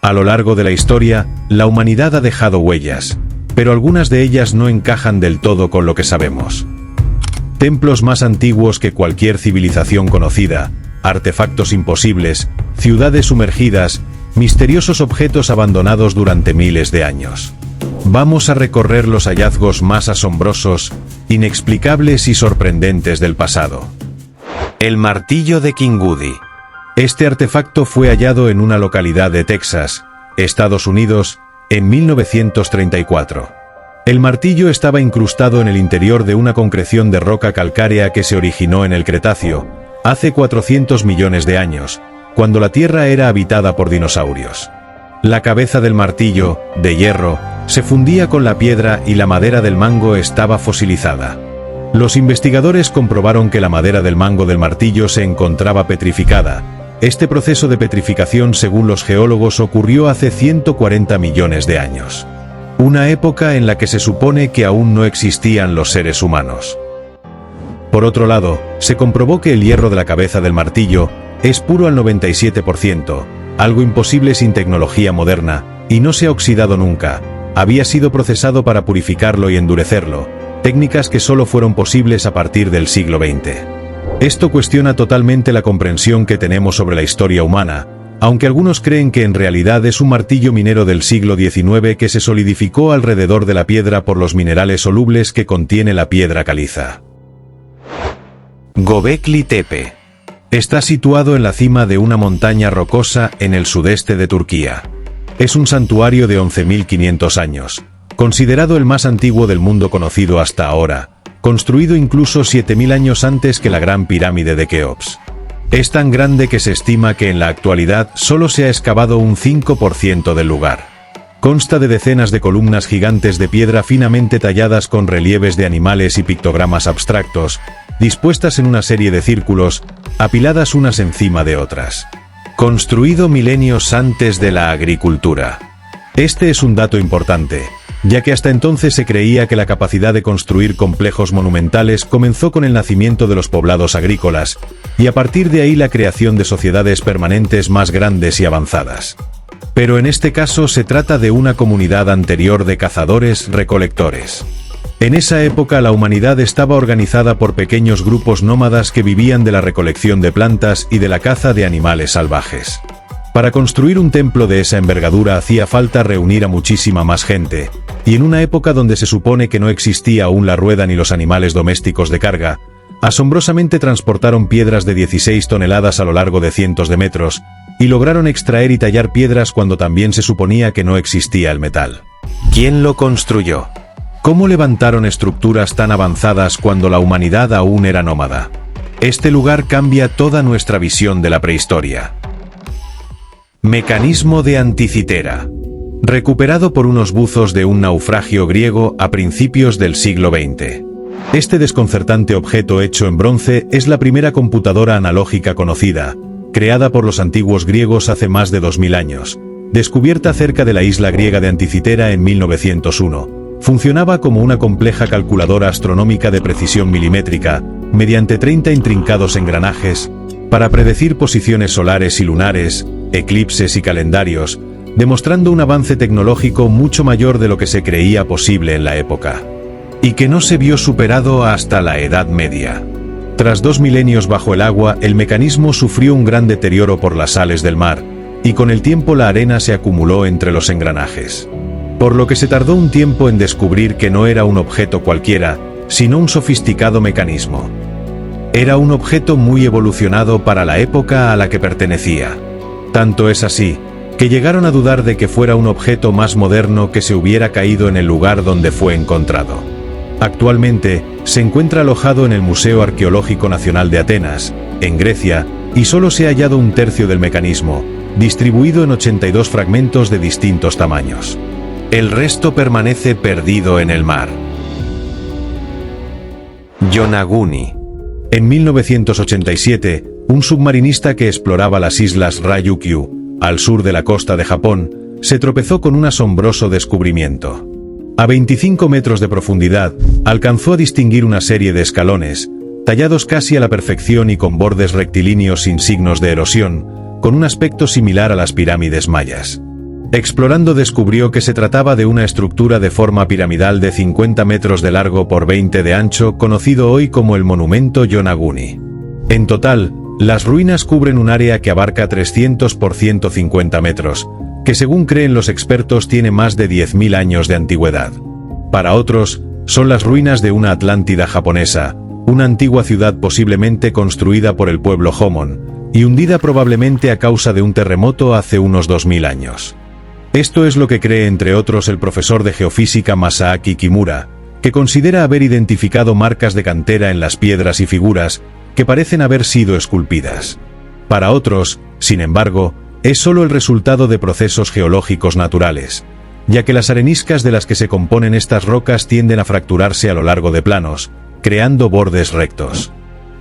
A lo largo de la historia, la humanidad ha dejado huellas, pero algunas de ellas no encajan del todo con lo que sabemos. Templos más antiguos que cualquier civilización conocida, artefactos imposibles, ciudades sumergidas, misteriosos objetos abandonados durante miles de años. Vamos a recorrer los hallazgos más asombrosos, inexplicables y sorprendentes del pasado. El martillo de Kingwoodi. Este artefacto fue hallado en una localidad de Texas, Estados Unidos, en 1934. El martillo estaba incrustado en el interior de una concreción de roca calcárea que se originó en el Cretáceo, hace 400 millones de años, cuando la Tierra era habitada por dinosaurios. La cabeza del martillo, de hierro, se fundía con la piedra y la madera del mango estaba fosilizada. Los investigadores comprobaron que la madera del mango del martillo se encontraba petrificada. Este proceso de petrificación, según los geólogos, ocurrió hace 140 millones de años. Una época en la que se supone que aún no existían los seres humanos. Por otro lado, se comprobó que el hierro de la cabeza del martillo es puro al 97%, algo imposible sin tecnología moderna, y no se ha oxidado nunca. Había sido procesado para purificarlo y endurecerlo, técnicas que solo fueron posibles a partir del siglo XX. Esto cuestiona totalmente la comprensión que tenemos sobre la historia humana, aunque algunos creen que en realidad es un martillo minero del siglo XIX que se solidificó alrededor de la piedra por los minerales solubles que contiene la piedra caliza. Göbekli Tepe. Está situado en la cima de una montaña rocosa en el sudeste de Turquía. Es un santuario de 11.500 años, considerado el más antiguo del mundo conocido hasta ahora, construido incluso 7.000 años antes que la Gran Pirámide de Keops. Es tan grande que se estima que en la actualidad solo se ha excavado un 5% del lugar. Consta de decenas de columnas gigantes de piedra finamente talladas con relieves de animales y pictogramas abstractos, dispuestas en una serie de círculos, apiladas unas encima de otras. Construido milenios antes de la agricultura. Este es un dato importante, ya que hasta entonces se creía que la capacidad de construir complejos monumentales comenzó con el nacimiento de los poblados agrícolas, y a partir de ahí la creación de sociedades permanentes más grandes y avanzadas. Pero en este caso se trata de una comunidad anterior de cazadores-recolectores. En esa época la humanidad estaba organizada por pequeños grupos nómadas que vivían de la recolección de plantas y de la caza de animales salvajes. Para construir un templo de esa envergadura hacía falta reunir a muchísima más gente, y en una época donde se supone que no existía aún la rueda ni los animales domésticos de carga, asombrosamente transportaron piedras de 16 toneladas a lo largo de cientos de metros, y lograron extraer y tallar piedras cuando también se suponía que no existía el metal. ¿Quién lo construyó? ¿Cómo levantaron estructuras tan avanzadas cuando la humanidad aún era nómada? Este lugar cambia toda nuestra visión de la prehistoria. Mecanismo de Anticitera. Recuperado por unos buzos de un naufragio griego a principios del siglo XX. Este desconcertante objeto hecho en bronce es la primera computadora analógica conocida, creada por los antiguos griegos hace más de 2000 años, descubierta cerca de la isla griega de Anticitera en 1901. Funcionaba como una compleja calculadora astronómica de precisión milimétrica, mediante 30 intrincados engranajes, para predecir posiciones solares y lunares, eclipses y calendarios, demostrando un avance tecnológico mucho mayor de lo que se creía posible en la época, y que no se vio superado hasta la Edad Media. Tras 2 milenios bajo el agua, el mecanismo sufrió un gran deterioro por las sales del mar, y con el tiempo la arena se acumuló entre los engranajes. Por lo que se tardó un tiempo en descubrir que no era un objeto cualquiera, sino un sofisticado mecanismo. Era un objeto muy evolucionado para la época a la que pertenecía. Tanto es así, que llegaron a dudar de que fuera un objeto más moderno que se hubiera caído en el lugar donde fue encontrado. Actualmente, se encuentra alojado en el Museo Arqueológico Nacional de Atenas, en Grecia, y solo se ha hallado un tercio del mecanismo, distribuido en 82 fragmentos de distintos tamaños. El resto permanece perdido en el mar. Yonaguni. En 1987, un submarinista que exploraba las islas Ryukyu, al sur de la costa de Japón, se tropezó con un asombroso descubrimiento. A 25 metros de profundidad, alcanzó a distinguir una serie de escalones, tallados casi a la perfección y con bordes rectilíneos sin signos de erosión, con un aspecto similar a las pirámides mayas. Explorando descubrió que se trataba de una estructura de forma piramidal de 50 metros de largo por 20 de ancho, conocido hoy como el monumento Yonaguni. En total, las ruinas cubren un área que abarca 300 por 150 metros, que según creen los expertos tiene más de 10.000 años de antigüedad. Para otros, son las ruinas de una Atlántida japonesa, una antigua ciudad posiblemente construida por el pueblo Jomon, y hundida probablemente a causa de un terremoto hace unos 2000 años. Esto es lo que cree entre otros el profesor de geofísica Masaaki Kimura, que considera haber identificado marcas de cantera en las piedras y figuras que parecen haber sido esculpidas. Para otros, sin embargo, es solo el resultado de procesos geológicos naturales, ya que las areniscas de las que se componen estas rocas tienden a fracturarse a lo largo de planos, creando bordes rectos.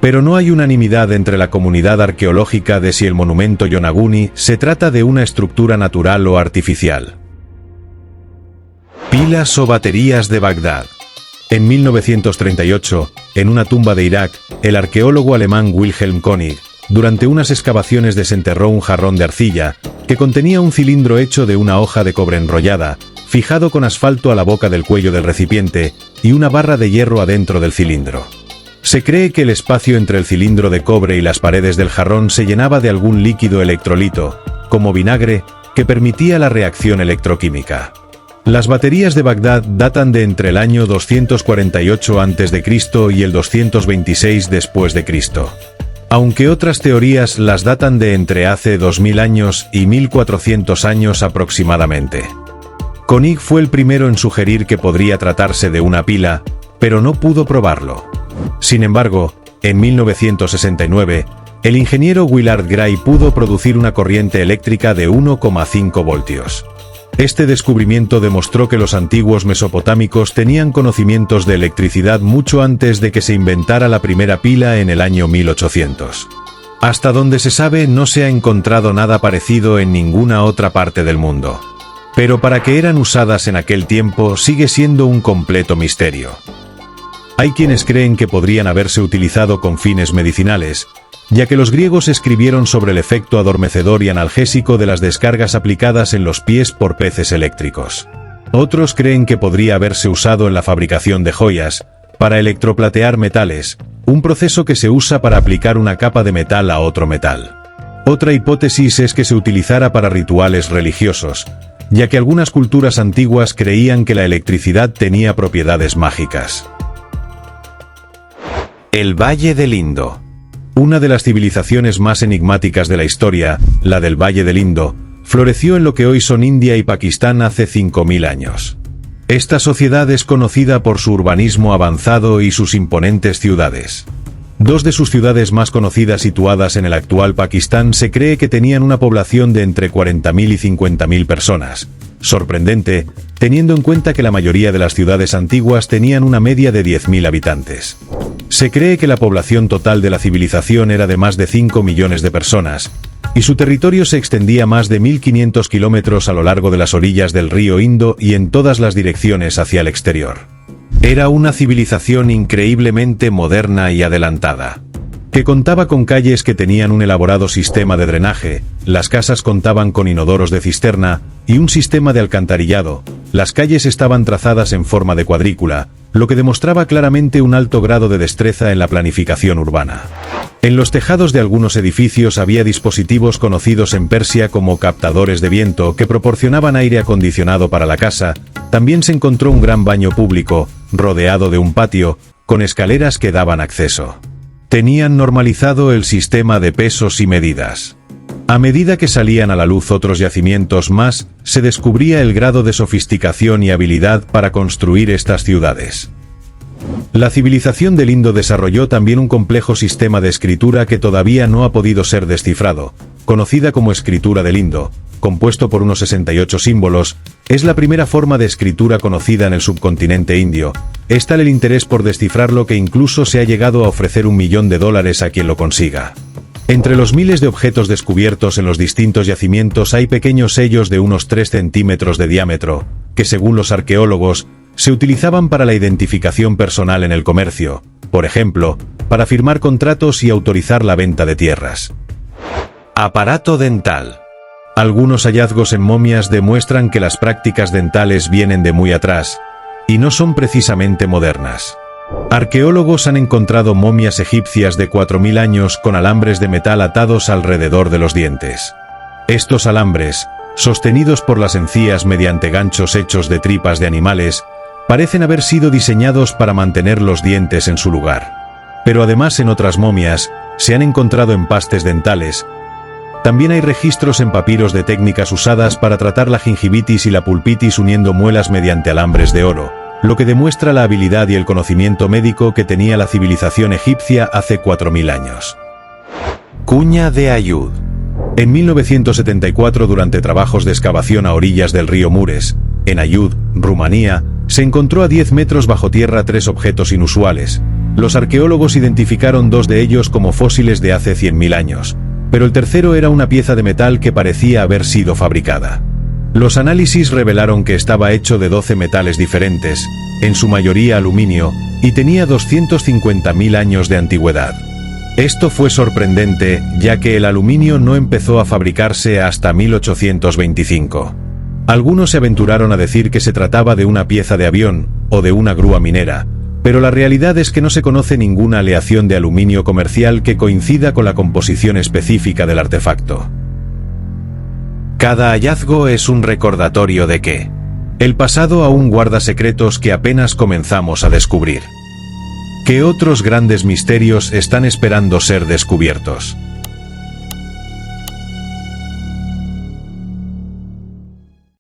Pero no hay unanimidad entre la comunidad arqueológica de si el monumento Yonaguni se trata de una estructura natural o artificial. Pilas o baterías de Bagdad. En 1938, en una tumba de Irak, el arqueólogo alemán Wilhelm König, durante unas excavaciones desenterró un jarrón de arcilla, que contenía un cilindro hecho de una hoja de cobre enrollada, fijado con asfalto a la boca del cuello del recipiente, y una barra de hierro adentro del cilindro. Se cree que el espacio entre el cilindro de cobre y las paredes del jarrón se llenaba de algún líquido electrolito, como vinagre, que permitía la reacción electroquímica. Las baterías de Bagdad datan de entre el año 248 a.C. y el 226 después de Cristo. Aunque otras teorías las datan de entre hace 2000 años y 1400 años aproximadamente. König fue el primero en sugerir que podría tratarse de una pila, pero no pudo probarlo. Sin embargo, en 1969, el ingeniero Willard Gray pudo producir una corriente eléctrica de 1,5 voltios. Este descubrimiento demostró que los antiguos mesopotámicos tenían conocimientos de electricidad mucho antes de que se inventara la primera pila en el año 1800. Hasta donde se sabe, no se ha encontrado nada parecido en ninguna otra parte del mundo. Pero para qué eran usadas en aquel tiempo sigue siendo un completo misterio. Hay quienes creen que podrían haberse utilizado con fines medicinales, ya que los griegos escribieron sobre el efecto adormecedor y analgésico de las descargas aplicadas en los pies por peces eléctricos. Otros creen que podría haberse usado en la fabricación de joyas, para electroplatear metales, un proceso que se usa para aplicar una capa de metal a otro metal. Otra hipótesis es que se utilizara para rituales religiosos, ya que algunas culturas antiguas creían que la electricidad tenía propiedades mágicas. El Valle del Indo. Una de las civilizaciones más enigmáticas de la historia, la del Valle del Indo, floreció en lo que hoy son India y Pakistán hace 5000 años. Esta sociedad es conocida por su urbanismo avanzado y sus imponentes ciudades. Dos de sus ciudades más conocidas situadas en el actual Pakistán se cree que tenían una población de entre 40.000 y 50.000 personas. Sorprendente, teniendo en cuenta que la mayoría de las ciudades antiguas tenían una media de 10.000 habitantes. Se cree que la población total de la civilización era de más de 5 millones de personas, y su territorio se extendía más de 1.500 kilómetros a lo largo de las orillas del río Indo y en todas las direcciones hacia el exterior. Era una civilización increíblemente moderna y adelantada, que contaba con calles que tenían un elaborado sistema de drenaje, las casas contaban con inodoros de cisterna y un sistema de alcantarillado, las calles estaban trazadas en forma de cuadrícula, lo que demostraba claramente un alto grado de destreza en la planificación urbana. En los tejados de algunos edificios había dispositivos conocidos en Persia como captadores de viento que proporcionaban aire acondicionado para la casa. También se encontró un gran baño público, rodeado de un patio, con escaleras que daban acceso. Tenían normalizado el sistema de pesos y medidas. A medida que salían a la luz otros yacimientos más, se descubría el grado de sofisticación y habilidad para construir estas ciudades. La civilización del Indo desarrolló también un complejo sistema de escritura que todavía no ha podido ser descifrado, conocida como escritura del Indo, compuesto por unos 68 símbolos, es la primera forma de escritura conocida en el subcontinente indio. Es tal el interés por descifrarlo que incluso se ha llegado a ofrecer $1 millón a quien lo consiga. Entre los miles de objetos descubiertos en los distintos yacimientos hay pequeños sellos de unos 3 centímetros de diámetro, que según los arqueólogos, se utilizaban para la identificación personal en el comercio, por ejemplo, para firmar contratos y autorizar la venta de tierras. Aparato dental. Algunos hallazgos en momias demuestran que las prácticas dentales vienen de muy atrás, y no son precisamente modernas. Arqueólogos han encontrado momias egipcias de 4000 años con alambres de metal atados alrededor de los dientes. Estos alambres, sostenidos por las encías mediante ganchos hechos de tripas de animales, parecen haber sido diseñados para mantener los dientes en su lugar. Pero además en otras momias, se han encontrado empastes dentales. También hay registros en papiros de técnicas usadas para tratar la gingivitis y la pulpitis uniendo muelas mediante alambres de oro, lo que demuestra la habilidad y el conocimiento médico que tenía la civilización egipcia hace 4000 años. Cuña de Ayud. En 1974, durante trabajos de excavación a orillas del río Mures, en Ayud, Rumanía, se encontró a 10 metros bajo tierra 3 objetos inusuales. Los arqueólogos identificaron 2 de ellos como fósiles de hace 100.000 años, pero el tercero era una pieza de metal que parecía haber sido fabricada. Los análisis revelaron que estaba hecho de 12 metales diferentes, en su mayoría aluminio, y tenía 250.000 años de antigüedad. Esto fue sorprendente, ya que el aluminio no empezó a fabricarse hasta 1825. Algunos se aventuraron a decir que se trataba de una pieza de avión, o de una grúa minera, pero la realidad es que no se conoce ninguna aleación de aluminio comercial que coincida con la composición específica del artefacto. Cada hallazgo es un recordatorio de que el pasado aún guarda secretos que apenas comenzamos a descubrir. ¿Qué otros grandes misterios están esperando ser descubiertos?